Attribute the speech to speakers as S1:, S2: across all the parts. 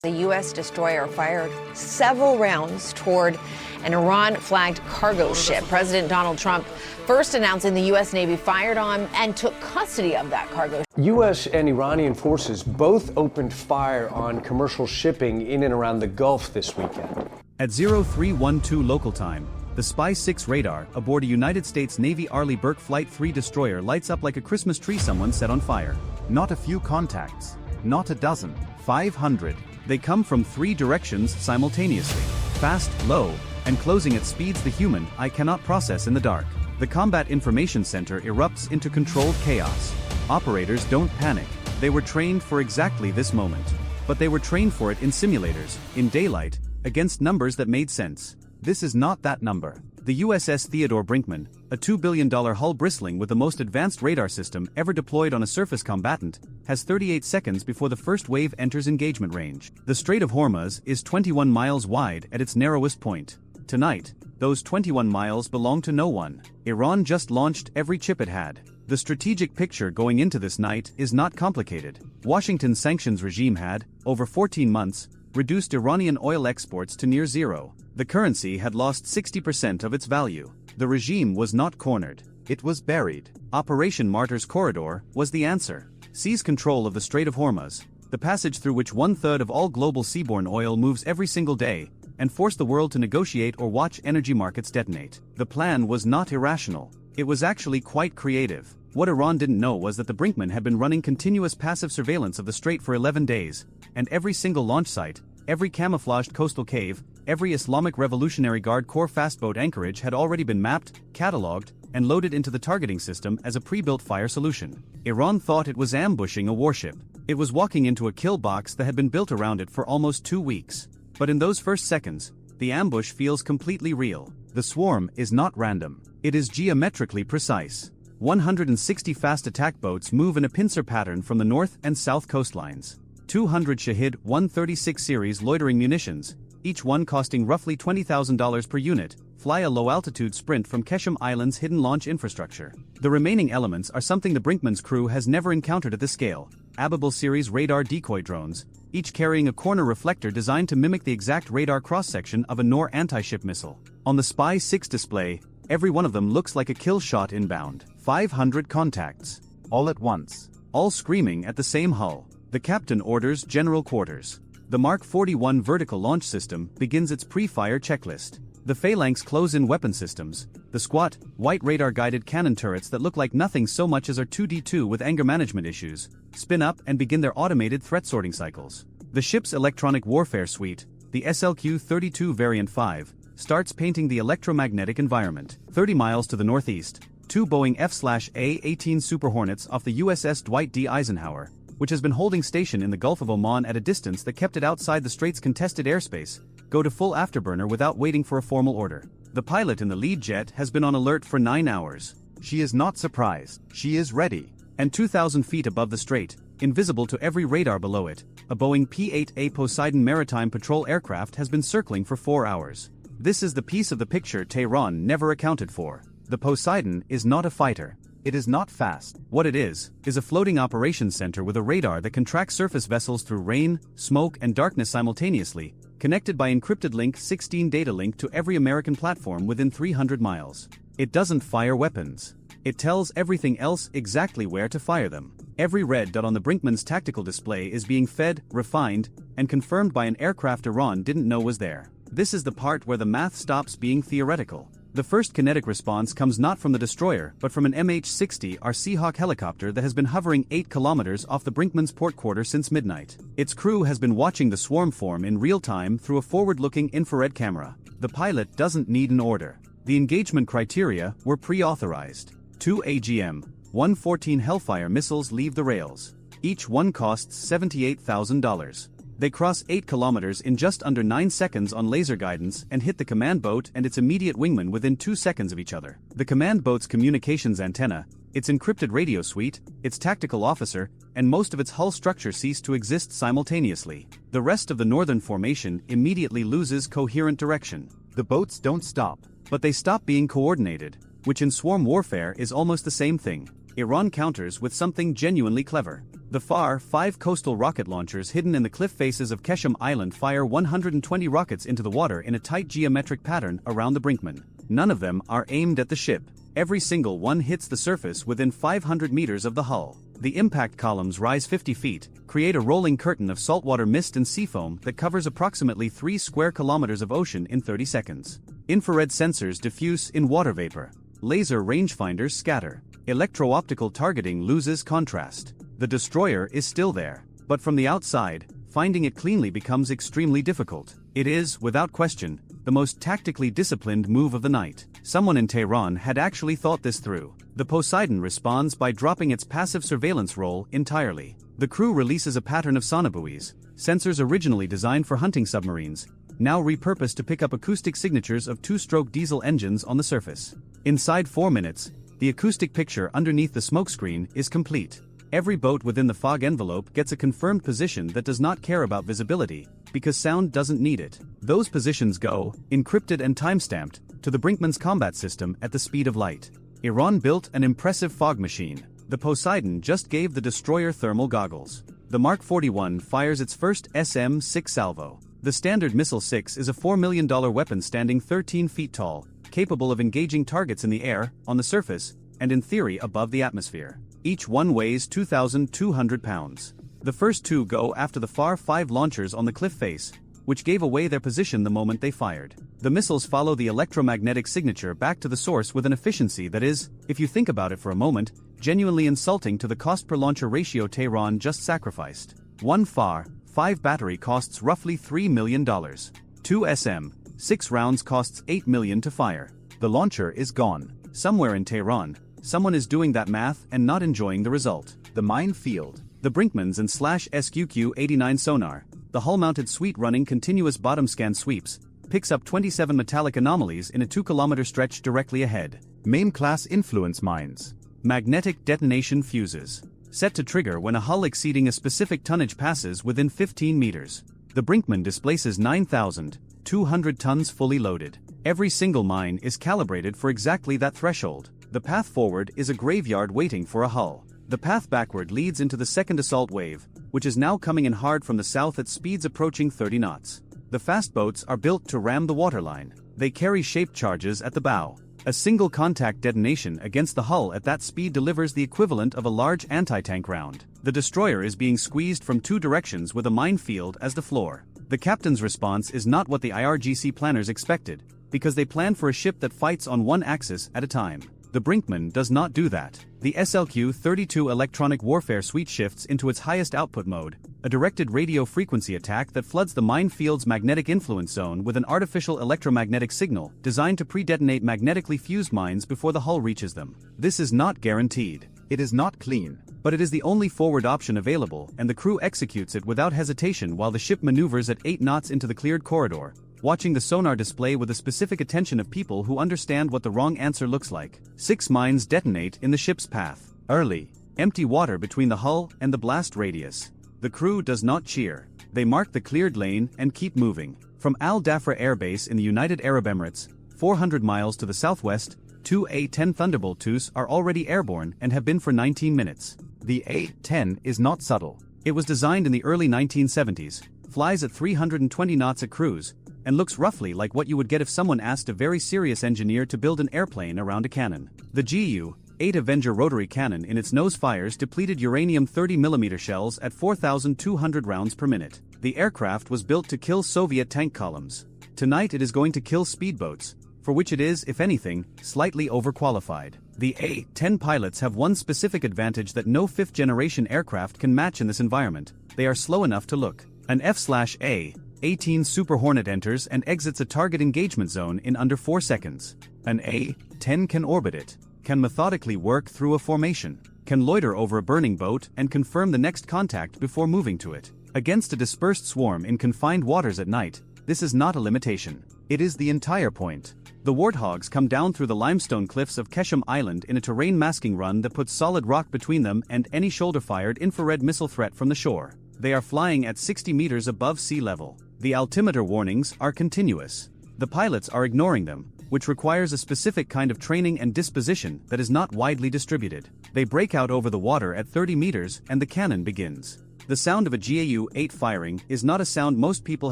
S1: The U.S. destroyer fired several rounds toward an Iran-flagged cargo ship. President Donald Trump first announcing the U.S. Navy fired on and took custody of that cargo ship.
S2: U.S. and Iranian forces both opened fire on commercial shipping in and around the Gulf this weekend.
S3: At 0312 local time, the SPY-6 radar aboard a United States Navy Arleigh Burke Flight 3 destroyer lights up like a Christmas tree someone set on fire. Not a few contacts, not a dozen, 500. They come from 3 directions simultaneously, fast, low, and closing at speeds the human eye cannot process in the dark. The Combat Information Center erupts into controlled chaos. Operators don't panic. They were trained for exactly this moment. But they were trained for it in simulators, in daylight, against numbers that made sense. This is not that number. The USS Theodore Brinkman, a $2 billion hull bristling with the most advanced radar system ever deployed on a surface combatant, has 38 seconds before the first wave enters engagement range. The Strait of Hormuz is 21 miles wide at its narrowest point. Tonight, those 21 miles belong to no one. Iran just launched every chip it had. The strategic picture going into this night is not complicated. Washington's sanctions regime had, over 14 months, reduced Iranian oil exports to near zero. The currency had lost 60% of its value. The regime was not cornered. It was buried. Operation Martyr's Corridor was the answer. Seize control of the Strait of Hormuz, the passage through which 1/3 of all global seaborne oil moves every single day, and force the world to negotiate or watch energy markets detonate. The plan was not irrational. It was actually quite creative. What Iran didn't know was that the Brinkman had been running continuous passive surveillance of the strait for 11 days, and every single launch site, every camouflaged coastal cave, every Islamic Revolutionary Guard Corps fastboat anchorage had already been mapped, catalogued, and loaded into the targeting system as a pre-built fire solution. Iran thought it was ambushing a warship. It was walking into a kill box that had been built around it for almost 2 weeks. But in those first seconds, the ambush feels completely real. The swarm is not random. It is geometrically precise. 160 fast attack boats move in a pincer pattern from the north and south coastlines. 200 Shahed 136 series loitering munitions, each one costing roughly $20,000 per unit, fly a low-altitude sprint from Keshem Island's hidden launch infrastructure. The remaining elements are something the Brinkman's crew has never encountered at this scale. Ababil series radar decoy drones, each carrying a corner reflector designed to mimic the exact radar cross-section of a Nor anti-ship missile. On the SPY-6 display, every one of them looks like a kill shot inbound. 500 contacts. All at once. All screaming at the same hull. The captain orders general quarters. The Mark 41 vertical launch system begins its pre-fire checklist. The Phalanx close-in weapon systems, the squat, white radar-guided cannon turrets that look like nothing so much as R2-D2 with anger management issues, spin up and begin their automated threat sorting cycles. The ship's electronic warfare suite, the SLQ-32 Variant 5, starts painting the electromagnetic environment. 30 miles to the northeast, 2 Boeing F/A-18 Super Hornets off the USS Dwight D. Eisenhower, which has been holding station in the Gulf of Oman at a distance that kept it outside the strait's contested airspace, go to full afterburner without waiting for a formal order. The pilot in the lead jet has been on alert for 9 hours. She is not surprised. She is ready. And 2,000 feet above the strait, invisible to every radar below it, a Boeing P-8A Poseidon maritime patrol aircraft has been circling for 4 hours. This is the piece of the picture Tehran never accounted for. The Poseidon is not a fighter. It is not fast. What it is a floating operations center with a radar that can track surface vessels through rain, smoke, and darkness simultaneously, connected by encrypted Link 16 data link to every American platform within 300 miles. It doesn't fire weapons. It tells everything else exactly where to fire them. Every red dot on the Brinkman's tactical display is being fed, refined, and confirmed by an aircraft Iran didn't know was there. This is the part where the math stops being theoretical. The first kinetic response comes not from the destroyer but from an MH-60R Seahawk helicopter that has been hovering 8 kilometers off the Brinkman's port quarter since midnight. Its crew has been watching the swarm form in real time through a forward-looking infrared camera. The pilot doesn't need an order. The engagement criteria were pre-authorized. 2 AGM-114 Hellfire missiles leave the rails. Each one costs $78,000. They cross 8 kilometers in just under 9 seconds on laser guidance and hit the command boat and its immediate wingman within 2 seconds of each other. The command boat's communications antenna, its encrypted radio suite, its tactical officer, and most of its hull structure cease to exist simultaneously. The rest of the northern formation immediately loses coherent direction. The boats don't stop, but they stop being coordinated, which in swarm warfare is almost the same thing. Iran counters with something genuinely clever. The FAR 5 coastal rocket launchers hidden in the cliff faces of Keshem Island fire 120 rockets into the water in a tight geometric pattern around the Brinkman. None of them are aimed at the ship. Every single one hits the surface within 500 meters of the hull. The impact columns rise 50 feet, create a rolling curtain of saltwater mist and seafoam that covers approximately 3 square kilometers of ocean in 30 seconds. Infrared sensors diffuse in water vapor. Laser rangefinders scatter. Electro-optical targeting loses contrast. The destroyer is still there, but from the outside, finding it cleanly becomes extremely difficult. It is, without question, the most tactically disciplined move of the night. Someone in Tehran had actually thought this through. The Poseidon responds by dropping its passive surveillance role entirely. The crew releases a pattern of sonobuoys, sensors originally designed for hunting submarines, now repurposed to pick up acoustic signatures of two-stroke diesel engines on the surface. Inside 4 minutes, the acoustic picture underneath the smokescreen is complete. Every boat within the fog envelope gets a confirmed position that does not care about visibility, because sound doesn't need it. Those positions go, encrypted and timestamped, to the Brinkman's combat system at the speed of light. Iran built an impressive fog machine. The Poseidon just gave the destroyer thermal goggles. The Mark 41 fires its first SM-6 salvo. The Standard Missile 6 is a $4 million weapon standing 13 feet tall, capable of engaging targets in the air, on the surface, and in theory above the atmosphere. Each one weighs 2,200 pounds. The first two go after the FAR 5 launchers on the cliff face, which gave away their position the moment they fired. The missiles follow the electromagnetic signature back to the source with an efficiency that is, if you think about it for a moment, genuinely insulting to the cost-per-launcher ratio Tehran just sacrificed. One FAR 5 battery costs roughly $3 million. 2 SM-6 rounds costs $8 million to fire. The launcher is gone. Somewhere in Tehran, someone is doing that math and not enjoying the result. The minefield. The Brinkmans and /SQQ-89 sonar, the hull-mounted suite running continuous bottom scan sweeps, picks up 27 metallic anomalies in a 2-kilometer stretch directly ahead. MAME-class influence mines. Magnetic detonation fuses. Set to trigger when a hull exceeding a specific tonnage passes within 15 meters. The Brinkman displaces 9,200 tons fully loaded. Every single mine is calibrated for exactly that threshold. The path forward is a graveyard waiting for a hull. The path backward leads into the second assault wave, which is now coming in hard from the south at speeds approaching 30 knots. The fast boats are built to ram the waterline. They carry shaped charges at the bow. A single contact detonation against the hull at that speed delivers the equivalent of a large anti-tank round. The destroyer is being squeezed from 2 directions with a minefield as the floor. The captain's response is not what the IRGC planners expected, because they planned for a ship that fights on one axis at a time. The Brinkman does not do that. The SLQ-32 electronic warfare suite shifts into its highest output mode, a directed radio frequency attack that floods the minefield's magnetic influence zone with an artificial electromagnetic signal designed to pre-detonate magnetically fused mines before the hull reaches them. This is not guaranteed. It is not clean. But it is the only forward option available, and the crew executes it without hesitation while the ship maneuvers at 8 knots into the cleared corridor, watching the sonar display with the specific attention of people who understand what the wrong answer looks like. 6 mines detonate in the ship's path. Early. Empty water between the hull and the blast radius. The crew does not cheer. They mark the cleared lane and keep moving. From Al Dhafra Air Base in the United Arab Emirates, 400 miles to the southwest, 2 A-10 Thunderbolt IIs are already airborne and have been for 19 minutes. The A-10 is not subtle. It was designed in the early 1970s, flies at 320 knots at cruise, and looks roughly like what you would get if someone asked a very serious engineer to build an airplane around a cannon. The Gu-8 Avenger rotary cannon in its nose fires depleted uranium 30mm shells at 4,200 rounds per minute. The aircraft was built to kill Soviet tank columns. Tonight it is going to kill speedboats, for which it is, if anything, slightly overqualified. The A-10 pilots have one specific advantage that no 5th-generation aircraft can match in this environment: they are slow enough to look. An F/A-18 Super Hornet enters and exits a target engagement zone in under 4 seconds. An A-10 can orbit it, can methodically work through a formation, can loiter over a burning boat and confirm the next contact before moving to it. Against a dispersed swarm in confined waters at night, this is not a limitation. It is the entire point. The Warthogs come down through the limestone cliffs of Keshem Island in a terrain masking run that puts solid rock between them and any shoulder-fired infrared missile threat from the shore. They are flying at 60 meters above sea level. The altimeter warnings are continuous. The pilots are ignoring them, which requires a specific kind of training and disposition that is not widely distributed. They break out over the water at 30 meters and the cannon begins. The sound of a GAU-8 firing is not a sound most people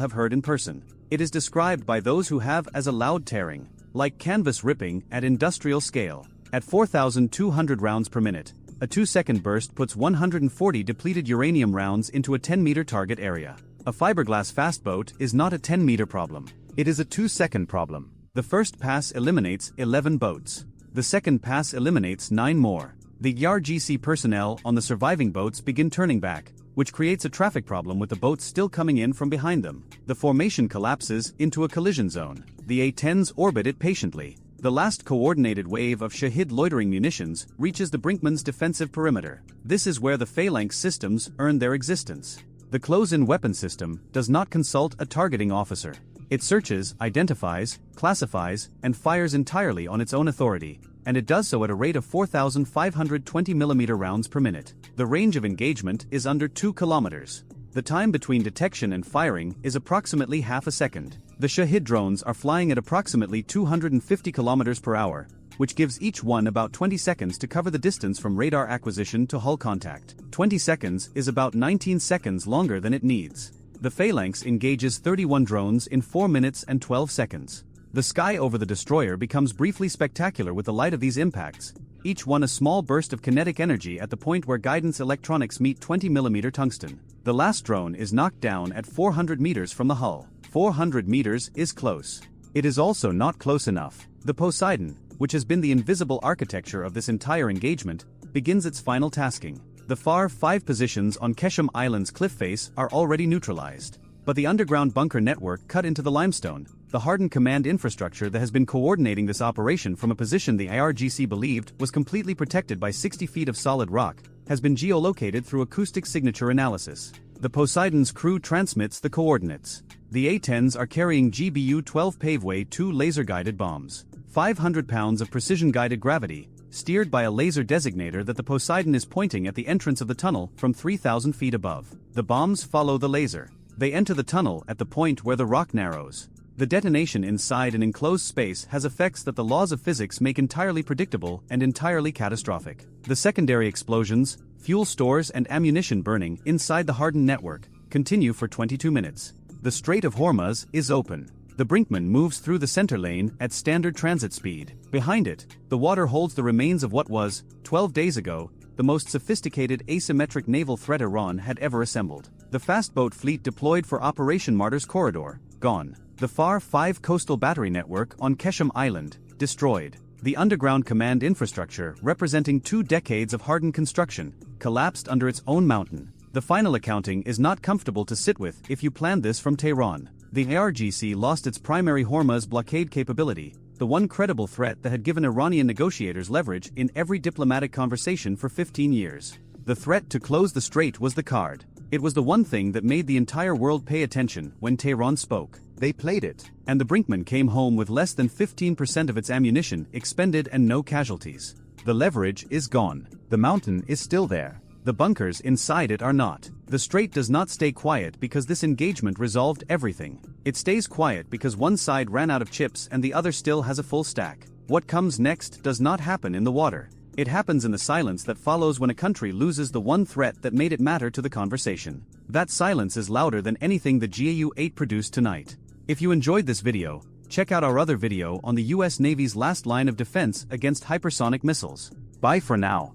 S3: have heard in person. It is described by those who have as a loud tearing, like canvas ripping at industrial scale. At 4,200 rounds per minute, a 2-second burst puts 140 depleted uranium rounds into a 10-meter target area. A fiberglass fastboat is not a 10-meter problem. It is a 2-second problem. The first pass eliminates 11 boats. The second pass eliminates 9 more. The ERGC personnel on the surviving boats begin turning back, which creates a traffic problem with the boats still coming in from behind them. The formation collapses into a collision zone. The A-10s orbit it patiently. The last coordinated wave of Shahid loitering munitions reaches the Brinkman's defensive perimeter. This is where the Phalanx systems earn their existence. The close-in weapon system does not consult a targeting officer. It searches, identifies, classifies, and fires entirely on its own authority, and it does so at a rate of 4,520 mm rounds per minute. The range of engagement is under 2 kilometers. The time between detection and firing is approximately half a second. The Shahid drones are flying at approximately 250 kilometers per hour, which gives each one about 20 seconds to cover the distance from radar acquisition to hull contact. 20 seconds is about 19 seconds longer than it needs. The Phalanx engages 31 drones in 4 minutes and 12 seconds. The sky over the destroyer becomes briefly spectacular with the light of these impacts, each one a small burst of kinetic energy at the point where guidance electronics meet 20mm tungsten. The last drone is knocked down at 400 meters from the hull. 400 meters is close. It is also not close enough. The Poseidon, which has been the invisible architecture of this entire engagement, begins its final tasking. The far 5 positions on Kesham Island's cliff face are already neutralized. But the underground bunker network cut into the limestone, the hardened command infrastructure that has been coordinating this operation from a position the IRGC believed was completely protected by 60 feet of solid rock, has been geolocated through acoustic signature analysis. The Poseidon's crew transmits the coordinates. The A-10s are carrying GBU-12 Paveway 2 laser-guided bombs. 500 pounds of precision-guided gravity, steered by a laser designator that the Poseidon is pointing at the entrance of the tunnel from 3,000 feet above. The bombs follow the laser. They enter the tunnel at the point where the rock narrows. The detonation inside an enclosed space has effects that the laws of physics make entirely predictable and entirely catastrophic. The secondary explosions, fuel stores and ammunition burning inside the hardened network continue for 22 minutes. The Strait of Hormuz is open. The Brinkman moves through the center lane at standard transit speed. Behind it, the water holds the remains of what was, 12 days ago, the most sophisticated asymmetric naval threat Iran had ever assembled. The fast boat fleet deployed for Operation Martyr's corridor, gone. The FAR 5 coastal battery network on Kesham Island, destroyed. The underground command infrastructure, representing 2 decades of hardened construction, collapsed under its own mountain. The final accounting is not comfortable to sit with if you planned this from Tehran. The IRGC lost its primary Hormuz blockade capability, the one credible threat that had given Iranian negotiators leverage in every diplomatic conversation for 15 years. The threat to close the strait was the card. It was the one thing that made the entire world pay attention when Tehran spoke. They played it. And the Brinkman came home with less than 15% of its ammunition expended and no casualties. The leverage is gone. The mountain is still there. The bunkers inside it are not. The strait does not stay quiet because this engagement resolved everything. It stays quiet because one side ran out of chips and the other still has a full stack. What comes next does not happen in the water. It happens in the silence that follows when a country loses the one threat that made it matter to the conversation. That silence is louder than anything the GAU-8 produced tonight. If you enjoyed this video, check out our other video on the US Navy's last line of defense against hypersonic missiles. Bye for now.